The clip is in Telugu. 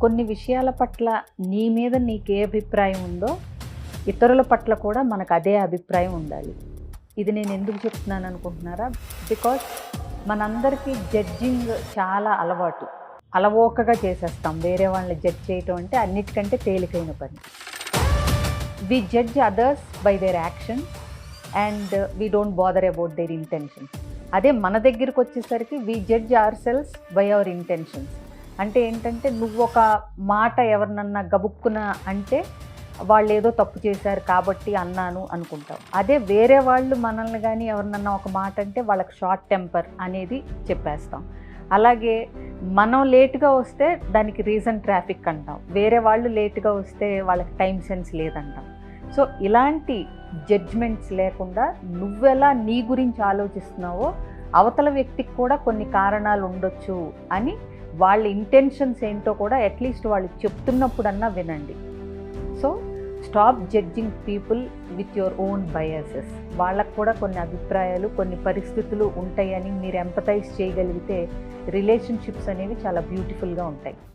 కొన్ని విషయాల పట్ల నీ మీద నీకే అభిప్రాయం ఉందో ఇతరుల పట్ల కూడా మనకు అదే అభిప్రాయం ఉండాలి. ఇది నేను ఎందుకు చెప్తున్నాను అనుకుంటున్నారా? బికాజ్ మనందరికీ జడ్జింగ్ చాలా అలవాటు. అలవోకగా చేసేస్తాం. వేరే వాళ్ళని జడ్జ్ చేయటం అంటే అన్నిటికంటే తేలికైన పని. We judge others by their action and we don't bother about their intentions. అదే మన దగ్గరికి వచ్చేసరికి we judge ourselves by our intentions. అంటే ఏంటంటే నువ్వు ఒక మాట ఎవరినన్నా గబుక్కున అంటే వాళ్ళు ఏదో తప్పు చేశారు కాబట్టి అన్నాను అనుకుంటాం. అదే వేరే వాళ్ళు మనల్ని కానీ ఎవరినన్నా ఒక మాట అంటే వాళ్ళకి షార్ట్ టెంపర్ అనేది చెప్పేస్తాం. అలాగే మనం లేట్గా వస్తే దానికి రీజన్ ట్రాఫిక్ అంటాం. వేరే వాళ్ళు లేట్గా వస్తే వాళ్ళకి టైం సెన్స్ లేదంటాం. సో ఇలాంటి జడ్జ్మెంట్స్ లేకుండా నువ్వెలా నీ గురించి ఆలోచిస్తున్నావో అవతల వ్యక్తికి కూడా కొన్ని కారణాలు ఉండొచ్చు అని వాళ్ళ ఇంటెన్షన్స్ ఏంటో కూడా అట్లీస్ట్ వాళ్ళు చెప్తున్నప్పుడన్నా వినండి. So stop judging people with your own biases. వాళ్ళకు కూడా కొన్ని అభిప్రాయాలు, కొన్ని పరిస్థితులు ఉంటాయని మీరు ఎంపథైజ్ చేయగలిగితే రిలేషన్షిప్స్ అనేవి చాలా బ్యూటిఫుల్గా ఉంటాయి.